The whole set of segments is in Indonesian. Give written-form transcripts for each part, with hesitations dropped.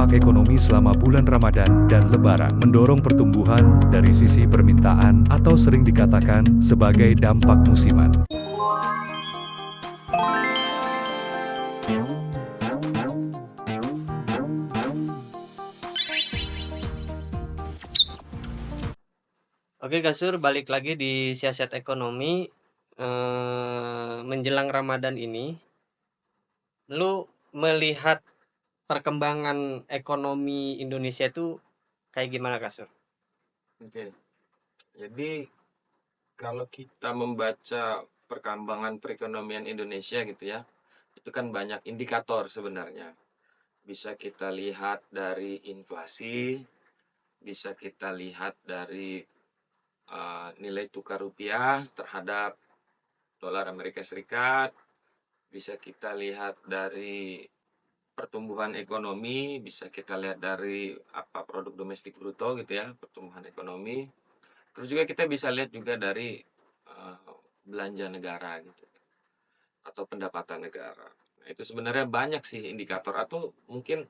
dampak ekonomi selama bulan Ramadan dan Lebaran, mendorong pertumbuhan dari sisi permintaan atau sering dikatakan sebagai dampak musiman. Oke Kasur, balik lagi di siasat ekonomi. Menjelang Ramadan ini, lu melihat perkembangan ekonomi Indonesia itu kayak gimana Kasur? Oke, jadi kalau kita membaca perkembangan perekonomian Indonesia gitu ya, itu kan banyak indikator sebenarnya. Bisa kita lihat dari inflasi, bisa kita lihat dari nilai tukar rupiah terhadap dolar Amerika Serikat, bisa kita lihat dari pertumbuhan ekonomi, bisa kita lihat dari produk domestik bruto gitu ya, pertumbuhan ekonomi. Terus juga kita bisa lihat juga dari belanja negara gitu atau pendapatan negara. Nah, itu sebenarnya banyak sih indikator atau mungkin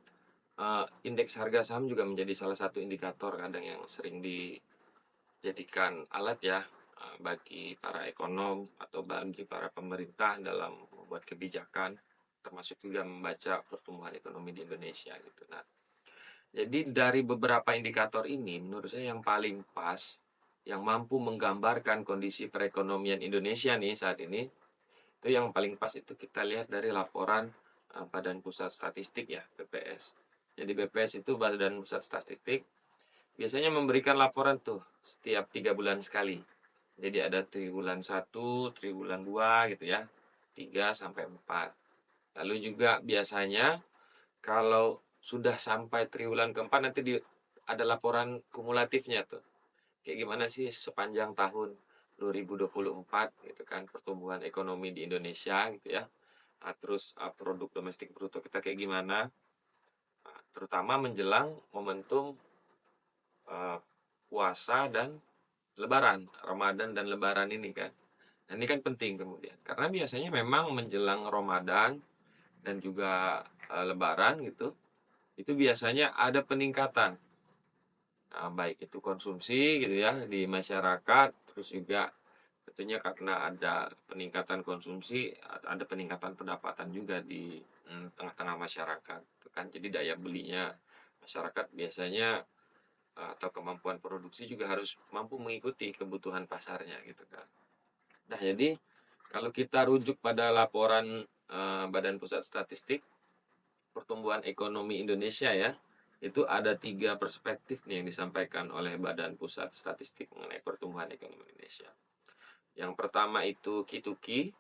indeks harga saham juga menjadi salah satu indikator kadang yang sering dijadikan alat ya bagi para ekonom atau bagi para pemerintah dalam membuat kebijakan termasuk juga membaca pertumbuhan ekonomi di Indonesia gitu. Nah, jadi dari beberapa indikator ini menurut saya yang paling pas yang mampu menggambarkan kondisi perekonomian Indonesia nih saat ini itu yang paling pas itu kita lihat dari laporan Badan Pusat Statistik ya, BPS. Jadi BPS itu Badan Pusat Statistik biasanya memberikan laporan tuh setiap 3 bulan sekali. Jadi ada triwulan 1, triwulan 2 gitu ya. 3 sampai 4. Lalu juga biasanya kalau sudah sampai triwulan keempat nanti ada laporan kumulatifnya tuh. Kayak gimana sih sepanjang tahun 2024 gitu kan pertumbuhan ekonomi di Indonesia gitu ya. Terus produk domestik bruto kita kayak gimana? Terutama menjelang momentum puasa dan Lebaran, Ramadan dan Lebaran ini kan. Nah, ini kan penting kemudian karena biasanya memang menjelang Ramadan dan juga Lebaran gitu, itu biasanya ada peningkatan. Nah, baik itu konsumsi gitu ya di masyarakat, terus juga tentunya karena ada peningkatan konsumsi, ada peningkatan pendapatan juga di tengah-tengah masyarakat. Itu kan jadi daya belinya masyarakat biasanya atau kemampuan produksi juga harus mampu mengikuti kebutuhan pasarnya gitu kan. Nah, jadi kalau kita rujuk pada laporan Badan Pusat Statistik pertumbuhan ekonomi Indonesia ya, itu ada 3 perspektif nih yang disampaikan oleh Badan Pusat Statistik mengenai pertumbuhan ekonomi Indonesia. Yang pertama itu Q2Q,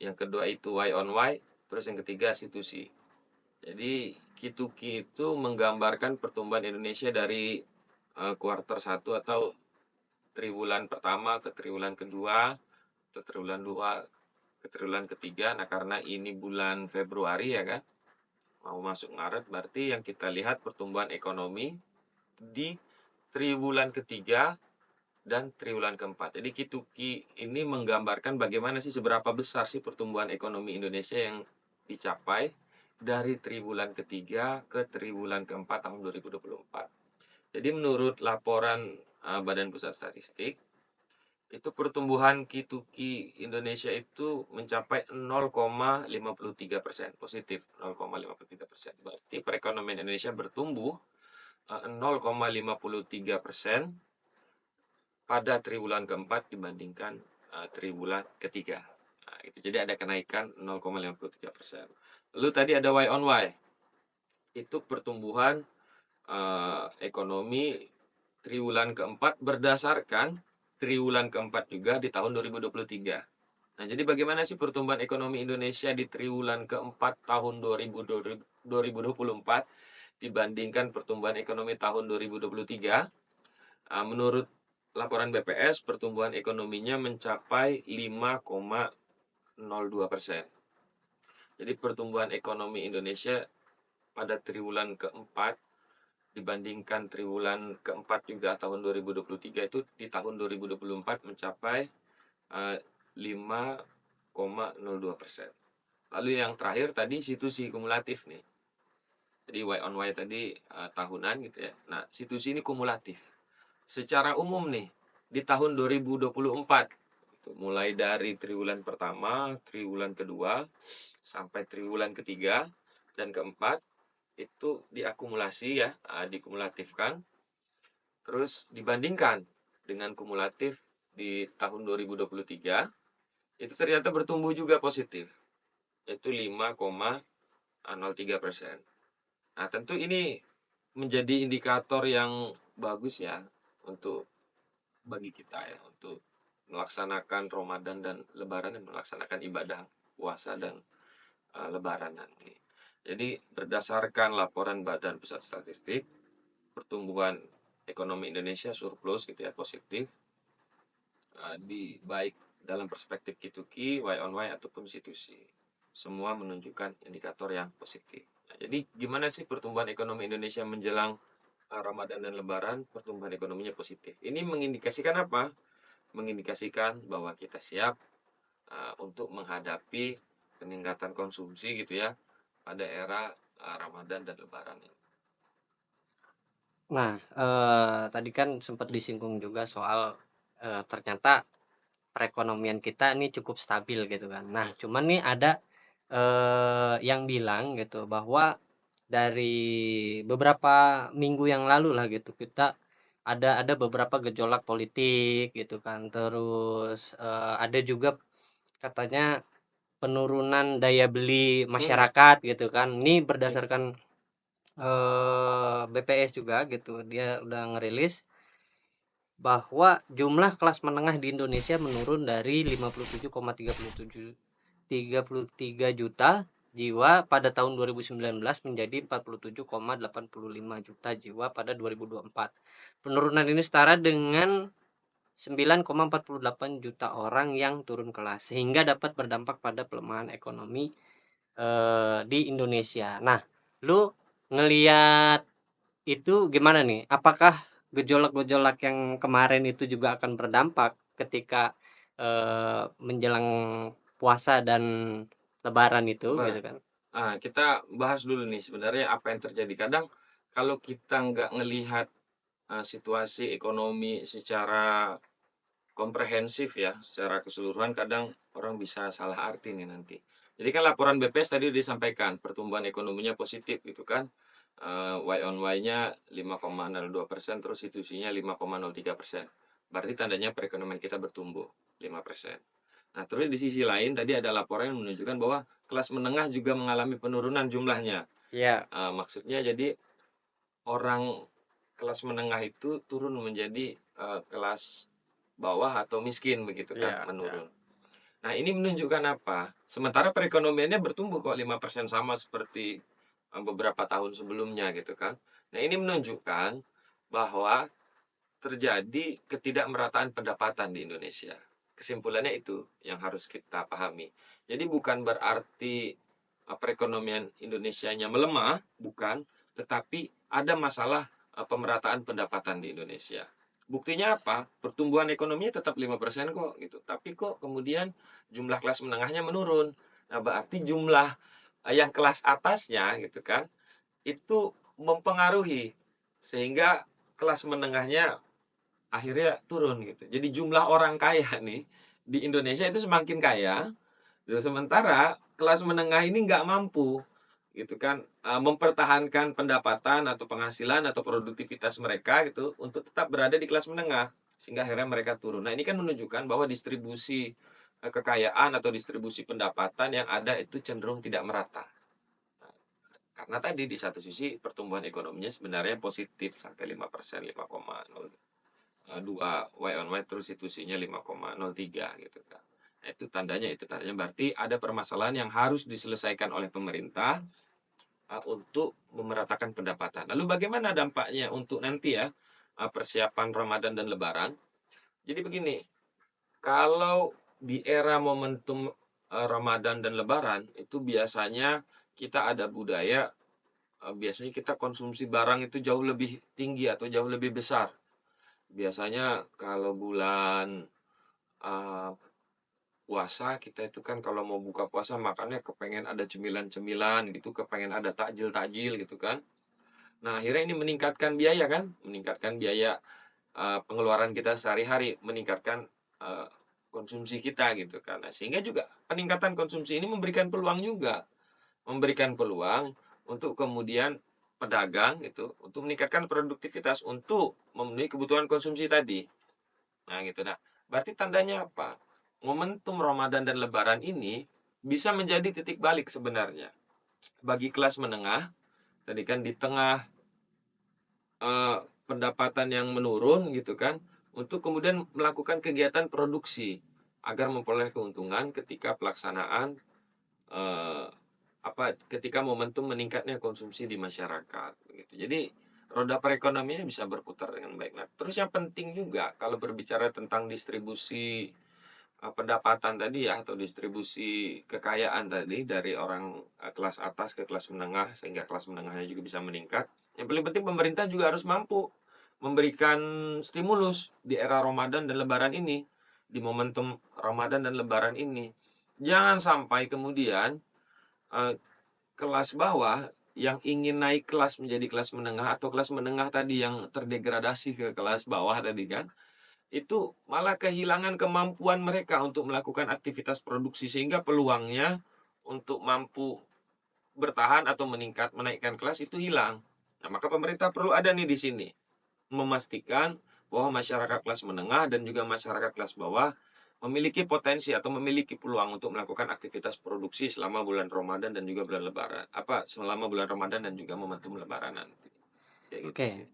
yang kedua itu Y on Y, terus yang ketiga C2C. Jadi Q2Q itu menggambarkan pertumbuhan Indonesia dari kuartal 1 atau triwulan pertama ke triwulan kedua atau triwulan 2 ke triwulan ketiga. Nah, karena ini bulan Februari ya kan, mau masuk Maret, berarti yang kita lihat pertumbuhan ekonomi di triwulan ketiga dan triwulan keempat. Jadi Q2Q ini menggambarkan bagaimana sih seberapa besar sih pertumbuhan ekonomi Indonesia yang dicapai dari triwulan ketiga ke triwulan keempat tahun 2024. Jadi menurut laporan Badan Pusat Statistik, itu pertumbuhan Q2Q Indonesia itu mencapai 0,53%, positif 0,53%. Berarti perekonomian Indonesia bertumbuh 0,53% pada triwulan keempat dibandingkan triwulan ketiga. Nah, itu jadi ada kenaikan 0,53%. Lalu tadi ada Y on Y, itu pertumbuhan ekonomi triwulan keempat berdasarkan triwulan keempat juga di tahun 2023. Nah, jadi bagaimana sih pertumbuhan ekonomi Indonesia di triwulan keempat tahun 2024 dibandingkan pertumbuhan ekonomi tahun 2023? Menurut laporan BPS, pertumbuhan ekonominya mencapai 5,02%. Jadi pertumbuhan ekonomi Indonesia pada triwulan keempat dibandingkan triwulan keempat juga tahun 2023 itu di tahun 2024 mencapai 5,02%. Lalu yang terakhir tadi situasi kumulatif nih. Jadi Y on Y tadi tahunan gitu ya. Nah, situsi ini kumulatif. Secara umum nih, di tahun 2024 itu mulai dari triwulan pertama, triwulan kedua, sampai triwulan ketiga dan keempat itu diakumulasi ya, dikumulatifkan, terus dibandingkan dengan kumulatif di tahun 2023 itu ternyata bertumbuh juga positif, yaitu 5,03%. Nah, tentu ini menjadi indikator yang bagus ya untuk bagi kita ya, untuk melaksanakan Ramadan dan Lebaran dan melaksanakan ibadah puasa dan Lebaran nanti. Jadi berdasarkan laporan Badan Pusat Statistik, pertumbuhan ekonomi Indonesia surplus gitu ya, positif, di baik dalam perspektif Q2Q, Y on Y ataupun C2C. Semua menunjukkan indikator yang positif. Nah, jadi gimana sih pertumbuhan ekonomi Indonesia menjelang Ramadan dan Lebaran? Pertumbuhan ekonominya positif. Ini mengindikasikan apa? Mengindikasikan bahwa kita siap untuk menghadapi peningkatan konsumsi gitu ya pada era Ramadan dan Lebaran ini. Nah, tadi kan sempat disinggung juga soal ternyata perekonomian kita ini cukup stabil gitu kan. Nah, cuman nih ada yang bilang gitu bahwa dari beberapa minggu yang lalu lah gitu kita ada beberapa gejolak politik gitu kan. Terus ada juga katanya penurunan daya beli masyarakat gitu kan. Ini berdasarkan BPS juga gitu. Dia udah ngerilis bahwa jumlah kelas menengah di Indonesia menurun dari 57,33 juta jiwa pada tahun 2019 menjadi 47,85 juta jiwa pada 2024. Penurunan ini setara dengan 9,48 juta orang yang turun kelas sehingga dapat berdampak pada pelemahan ekonomi di Indonesia. Nah, lu ngelihat itu gimana nih? Apakah gejolak-gejolak yang kemarin itu juga akan berdampak ketika menjelang puasa dan lebaran itu Coba gitu kan? kita bahas dulu nih sebenarnya apa yang terjadi. Kadang kalau kita nggak ngelihat situasi ekonomi secara komprehensif ya, secara keseluruhan kadang orang bisa salah arti nih nanti. Jadi kan laporan BPS tadi disampaikan pertumbuhan ekonominya positif gitu kan. Y on Y-nya 5,02%, terus situsinya 5,03%. Berarti tandanya perekonomian kita bertumbuh 5%. Nah, terus di sisi lain tadi ada laporan yang menunjukkan bahwa kelas menengah juga mengalami penurunan jumlahnya. Iya. Maksudnya jadi orang kelas menengah itu turun menjadi kelas bawah atau miskin begitu kan, Iya, iya. menurun. Nah, ini menunjukkan apa? Sementara perekonomiannya bertumbuh kok 5% sama seperti beberapa tahun sebelumnya gitu kan. Nah, ini menunjukkan bahwa terjadi ketidakmerataan pendapatan di Indonesia. Kesimpulannya itu yang harus kita pahami. Jadi bukan berarti perekonomian Indonesianya melemah, bukan, tetapi ada masalah pemerataan pendapatan di Indonesia. Buktinya apa? Pertumbuhan ekonominya tetap 5% kok gitu. Tapi kok kemudian jumlah kelas menengahnya menurun. Nah, berarti jumlah yang kelas atasnya gitu kan itu mempengaruhi sehingga kelas menengahnya akhirnya turun gitu. Jadi jumlah orang kaya nih di Indonesia itu semakin kaya, dan sementara kelas menengah ini nggak mampu gitu kan mempertahankan pendapatan atau penghasilan atau produktivitas mereka gitu untuk tetap berada di kelas menengah sehingga akhirnya mereka turun. Nah, ini kan menunjukkan bahwa distribusi kekayaan atau distribusi pendapatan yang ada itu cenderung tidak merata. Nah, karena tadi di satu sisi pertumbuhan ekonominya sebenarnya positif sampai 5%, 5,02 Y on Y, terus situsinya 5,03 gitu kan. Nah, itu tandanya berarti ada permasalahan yang harus diselesaikan oleh pemerintah untuk memeratakan pendapatan. Lalu bagaimana dampaknya untuk nanti ya persiapan Ramadan dan Lebaran? Jadi begini, kalau di era momentum Ramadan dan Lebaran itu biasanya kita ada budaya biasanya kita konsumsi barang itu jauh lebih tinggi atau jauh lebih besar. Biasanya kalau bulan uh, puasa kita itu kan kalau mau buka puasa makannya kepengen ada cemilan-cemilan gitu, kepengen ada takjil-takjil gitu kan. Nah, akhirnya ini meningkatkan biaya kan, meningkatkan biaya pengeluaran kita sehari-hari, meningkatkan eh, konsumsi kita gitu kan. Nah, sehingga juga peningkatan konsumsi ini memberikan peluang untuk kemudian pedagang gitu untuk meningkatkan produktivitas untuk memenuhi kebutuhan konsumsi tadi. Nah, gitu. Nah, berarti tandanya apa? Momentum Ramadan dan Lebaran ini bisa menjadi titik balik sebenarnya bagi kelas menengah. Tadi kan di tengah pendapatan yang menurun gitu kan, untuk kemudian melakukan kegiatan produksi agar memperoleh keuntungan ketika pelaksanaan eh, ketika momentum meningkatnya konsumsi di masyarakat begitu. Jadi roda perekonomiannya bisa berputar dengan baik. Nah, terus yang penting juga kalau berbicara tentang distribusi pendapatan tadi ya, atau distribusi kekayaan tadi dari orang kelas atas ke kelas menengah sehingga kelas menengahnya juga bisa meningkat. Yang paling penting pemerintah juga harus mampu memberikan stimulus di era Ramadan dan Lebaran ini, di momentum Ramadan dan Lebaran ini. Jangan sampai kemudian eh, kelas bawah yang ingin naik kelas menjadi kelas menengah atau kelas menengah tadi yang terdegradasi ke kelas bawah tadi kan, itu malah kehilangan kemampuan mereka untuk melakukan aktivitas produksi sehingga peluangnya untuk mampu bertahan atau menaikkan kelas itu hilang. Nah, maka pemerintah perlu ada nih di sini memastikan bahwa masyarakat kelas menengah dan juga masyarakat kelas bawah memiliki potensi atau memiliki peluang untuk melakukan aktivitas produksi selama bulan Ramadan dan juga bulan Lebaran. Selama bulan Ramadan dan juga momentum Lebaran nanti. Kayak gitu Oke, sih.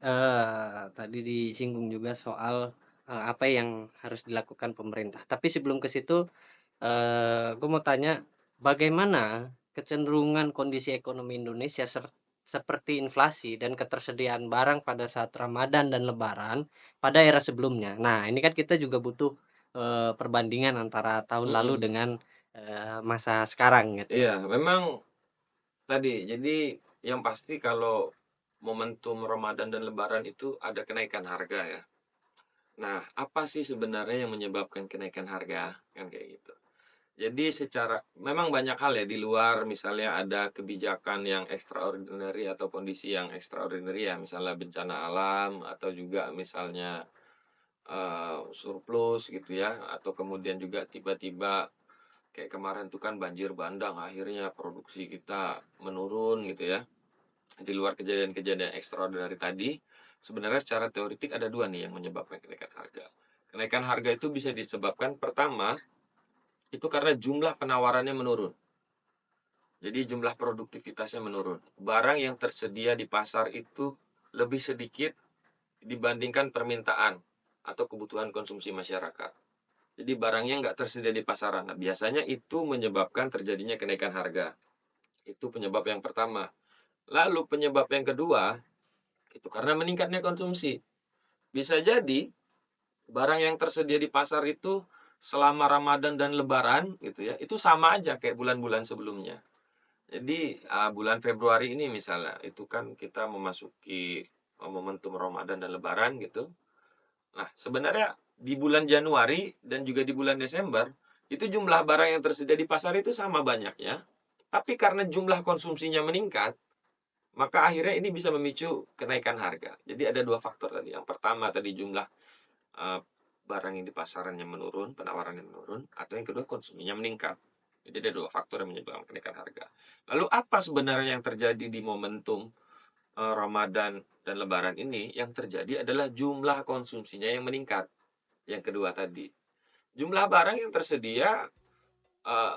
tadi disinggung juga soal apa yang harus dilakukan pemerintah. Tapi sebelum ke situ, gue mau tanya, bagaimana kecenderungan kondisi ekonomi Indonesia seperti inflasi dan ketersediaan barang pada saat Ramadan dan Lebaran pada era sebelumnya. Nah, ini kan kita juga butuh perbandingan antara tahun lalu Mm-mm. dengan masa sekarang gitu. Iya, memang tadi. Jadi yang pasti kalau momentum Ramadan dan Lebaran itu ada kenaikan harga ya. Nah, apa sih sebenarnya yang menyebabkan kenaikan harga? Kan kayak gitu. Jadi memang banyak hal ya di luar, misalnya ada kebijakan yang extraordinary atau kondisi yang extraordinary ya, misalnya bencana alam atau juga misalnya surplus gitu ya, atau kemudian juga tiba-tiba kayak kemarin tuh kan banjir bandang akhirnya produksi kita menurun gitu ya. Di luar kejadian-kejadian extraordinary tadi, sebenarnya secara teoritik ada dua nih yang menyebabkan kenaikan harga. Kenaikan harga itu bisa disebabkan pertama itu karena jumlah penawarannya menurun. Jadi jumlah produktivitasnya menurun. Barang yang tersedia di pasar itu lebih sedikit dibandingkan permintaan atau kebutuhan konsumsi masyarakat. Jadi barangnya nggak tersedia di pasaran. Nah, biasanya itu menyebabkan terjadinya kenaikan harga. Itu penyebab yang pertama. Lalu penyebab yang kedua, itu karena meningkatnya konsumsi. Bisa jadi barang yang tersedia di pasar itu selama Ramadan dan Lebaran gitu ya, itu sama aja kayak bulan-bulan sebelumnya. Jadi bulan Februari ini misalnya, itu kan kita memasuki momentum Ramadan dan Lebaran gitu. Nah, sebenarnya di bulan Januari dan juga di bulan Desember, itu jumlah barang yang tersedia di pasar itu sama banyaknya. Tapi karena jumlah konsumsinya meningkat, maka akhirnya ini bisa memicu kenaikan harga. Jadi ada dua faktor tadi. Yang pertama tadi jumlah eh, barang yang di pasarannya menurun, penawarannya menurun, atau yang kedua konsumsinya meningkat. Jadi ada dua faktor yang menyebabkan kenaikan harga. Lalu apa sebenarnya yang terjadi di momentum Ramadan dan Lebaran ini? Yang terjadi adalah jumlah konsumsinya yang meningkat. Yang kedua tadi, jumlah barang yang tersedia eh,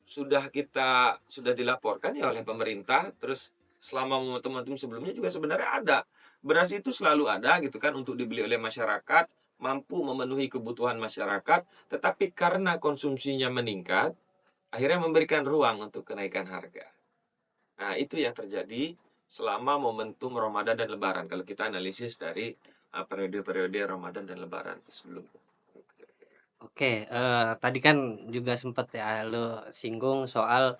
sudah dilaporkan ya oleh pemerintah. Terus selama momentum sebelumnya juga sebenarnya ada. Beras itu selalu ada gitu kan untuk dibeli oleh masyarakat, mampu memenuhi kebutuhan masyarakat, tetapi karena konsumsinya meningkat, akhirnya memberikan ruang untuk kenaikan harga. Nah, itu yang terjadi selama momentum Ramadan dan Lebaran kalau kita analisis dari periode-periode Ramadan dan Lebaran sebelumnya. Oke, tadi kan juga sempat ya lo singgung soal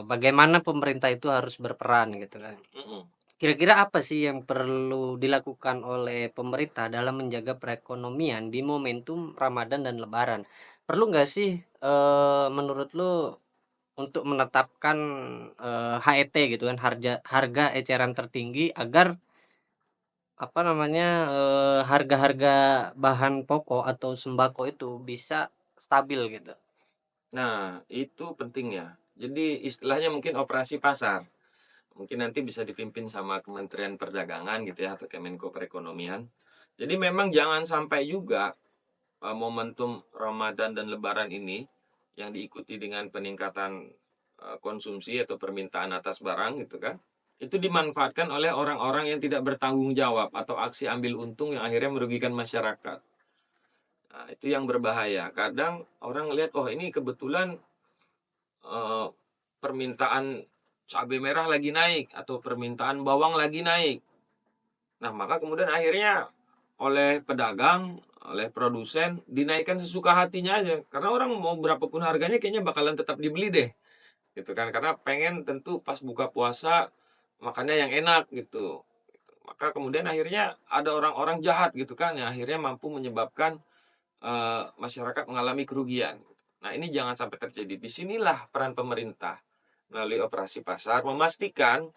bagaimana pemerintah itu harus berperan gitu kan. Mm-mm. Kira-kira apa sih yang perlu dilakukan oleh pemerintah dalam menjaga perekonomian di momentum Ramadan dan Lebaran? perlu nggak sih menurut lu untuk menetapkan HET gitu kan, harga eceran tertinggi agar apa namanya, harga-harga bahan pokok atau sembako itu bisa stabil gitu? Nah, itu penting ya. Jadi istilahnya mungkin operasi pasar. Mungkin nanti bisa dipimpin sama Kementerian Perdagangan gitu ya atau Kemenko Perekonomian. Jadi memang jangan sampai juga momentum Ramadan dan Lebaran ini yang diikuti dengan peningkatan konsumsi atau permintaan atas barang gitu kan. Itu dimanfaatkan oleh orang-orang yang tidak bertanggung jawab atau aksi ambil untung yang akhirnya merugikan masyarakat. Nah, itu yang berbahaya. Kadang orang ngelihat, oh ini kebetulan eh, permintaan cabai merah lagi naik atau permintaan bawang lagi naik. Nah, maka kemudian akhirnya oleh pedagang, oleh produsen dinaikkan sesuka hatinya aja. Karena orang mau berapapun harganya kayaknya bakalan tetap dibeli deh. Gitu kan. Karena pengen tentu pas buka puasa makannya yang enak gitu. Maka kemudian akhirnya ada orang-orang jahat gitu kan yang akhirnya mampu menyebabkan masyarakat mengalami kerugian. Nah, ini jangan sampai terjadi. Disinilah peran pemerintah melalui operasi pasar memastikan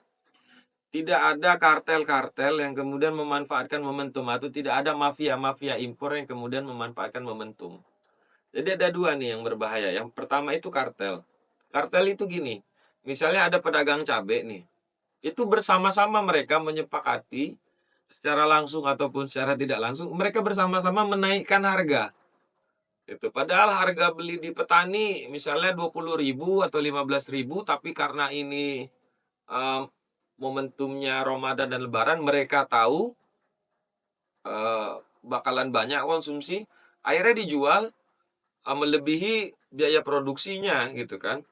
tidak ada kartel-kartel yang kemudian memanfaatkan momentum atau tidak ada mafia-mafia impor yang kemudian memanfaatkan momentum. Jadi ada dua nih yang berbahaya. Yang pertama itu kartel. Kartel itu gini, misalnya ada pedagang cabai nih, itu bersama-sama mereka menyepakati secara langsung ataupun secara tidak langsung, mereka bersama-sama menaikkan harga. Itu padahal harga beli di petani misalnya 20.000 atau 15.000, tapi karena ini em, momentumnya Ramadan dan Lebaran, mereka tahu eh, bakalan banyak konsumsi, akhirnya dijual melebihi biaya produksinya gitu kan.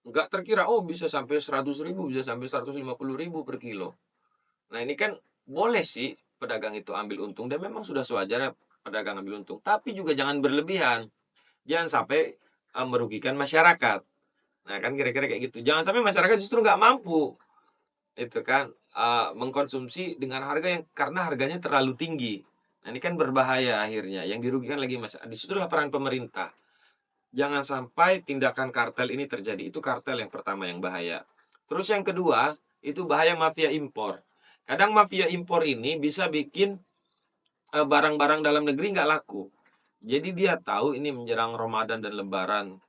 Nggak terkira, oh bisa sampai 100.000, bisa sampai 150.000 per kilo. Nah ini kan boleh sih pedagang itu ambil untung dan memang sudah sewajarnya pedagang ambil untung. Tapi juga jangan berlebihan. Jangan sampai merugikan masyarakat. Nah kan kira-kira kayak gitu. Jangan sampai masyarakat justru nggak mampu itu kan mengkonsumsi dengan harga yang karena harganya terlalu tinggi. Nah ini kan berbahaya akhirnya. Yang dirugikan lagi masyarakat. Disitulah peran pemerintah. Jangan sampai tindakan kartel ini terjadi. Itu kartel yang pertama yang bahaya. Terus yang kedua, itu bahaya mafia impor. Kadang mafia impor ini bisa bikin barang-barang dalam negeri nggak laku. Jadi dia tahu ini menjelang Ramadan dan Lebaran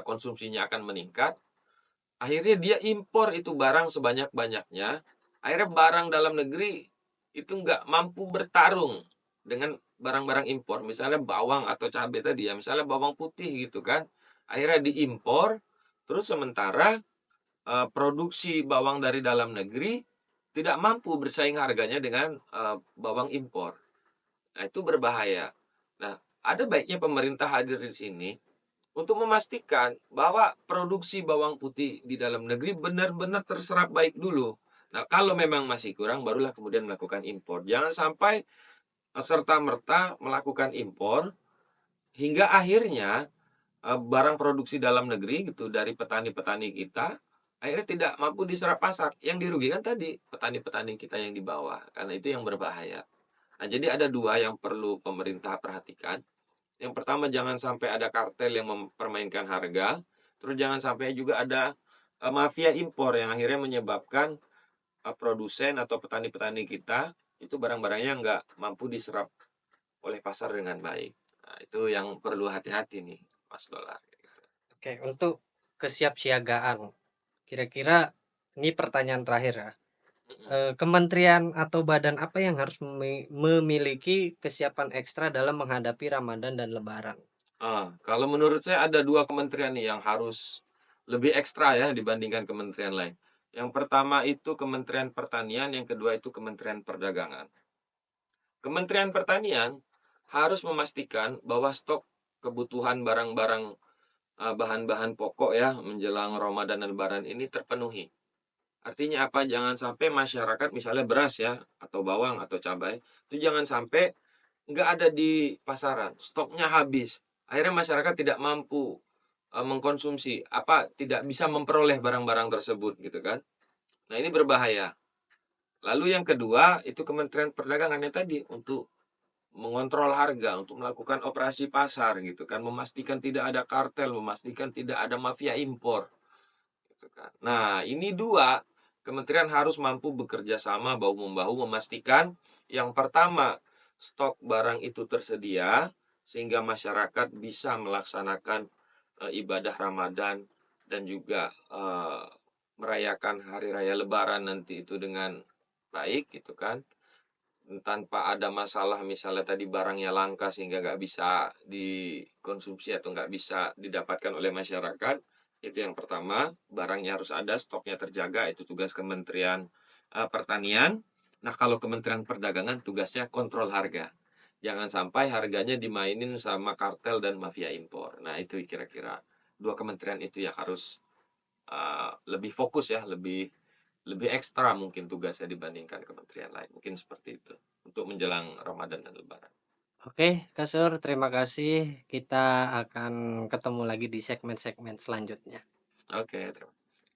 konsumsinya akan meningkat. Akhirnya dia impor itu barang sebanyak-banyaknya. Akhirnya barang dalam negeri itu nggak mampu bertarung dengan barang-barang impor. Misalnya bawang atau cabai tadi ya, misalnya bawang putih gitu kan. Akhirnya diimpor, terus sementara produksi bawang dari dalam negeri tidak mampu bersaing harganya dengan bawang impor. Nah, itu berbahaya. Nah, ada baiknya pemerintah hadir di sini untuk memastikan bahwa produksi bawang putih di dalam negeri benar-benar terserap baik dulu. Nah, kalau memang masih kurang, barulah kemudian melakukan impor. Jangan sampai serta-merta melakukan impor hingga akhirnya barang produksi dalam negeri gitu dari petani-petani kita akhirnya tidak mampu diserap pasar. Yang dirugikan tadi petani-petani kita yang di bawah, karena itu yang berbahaya. Nah, jadi ada dua yang perlu pemerintah perhatikan. Yang pertama jangan sampai ada kartel yang mempermainkan harga. Terus jangan sampai juga ada mafia impor yang akhirnya menyebabkan produsen atau petani-petani kita itu barang-barangnya nggak mampu diserap oleh pasar dengan baik. Nah, itu yang perlu hati-hati nih, Mas Dolar. Oke, untuk kesiapsiagaan, kira-kira ini pertanyaan terakhir ya. Kementerian atau badan apa yang harus memiliki kesiapan ekstra dalam menghadapi Ramadan dan Lebaran? Kalau menurut saya ada dua kementerian nih yang harus lebih ekstra ya dibandingkan kementerian lain. Yang pertama itu Kementerian Pertanian, yang kedua itu Kementerian Perdagangan. Kementerian Pertanian harus memastikan bahwa stok kebutuhan barang-barang bahan-bahan pokok ya menjelang Ramadan dan Lebaran ini terpenuhi. Artinya apa? Jangan sampai masyarakat misalnya beras ya atau bawang atau cabai itu jangan sampai nggak ada di pasaran, stoknya habis. Akhirnya masyarakat tidak mampu mengkonsumsi apa tidak bisa memperoleh barang-barang tersebut gitu kan. Nah, ini berbahaya. Lalu yang kedua itu Kementerian Perdagangan yang tadi untuk mengontrol harga, untuk melakukan operasi pasar gitu kan, memastikan tidak ada kartel, memastikan tidak ada mafia impor gitu kan. Nah, ini 2 kementerian harus mampu bekerja sama bahu-membahu memastikan yang pertama, stok barang itu tersedia sehingga masyarakat bisa melaksanakan ibadah Ramadan dan juga merayakan hari raya Lebaran nanti itu dengan baik gitu kan. Tanpa ada masalah misalnya tadi barangnya langka sehingga nggak bisa dikonsumsi atau nggak bisa didapatkan oleh masyarakat. Itu yang pertama, barangnya harus ada, stoknya terjaga, itu tugas Kementerian Pertanian. Nah, kalau Kementerian Perdagangan tugasnya kontrol harga. Jangan sampai harganya dimainin sama kartel dan mafia impor. Nah, itu kira-kira 2 kementerian itu yang harus lebih fokus ya, lebih lebih ekstra mungkin tugasnya dibandingkan kementerian lain. Mungkin seperti itu untuk menjelang Ramadan dan Lebaran. Oke, Kak Sur, terima kasih. Kita akan ketemu lagi di segmen-segmen selanjutnya. Oke, terima kasih.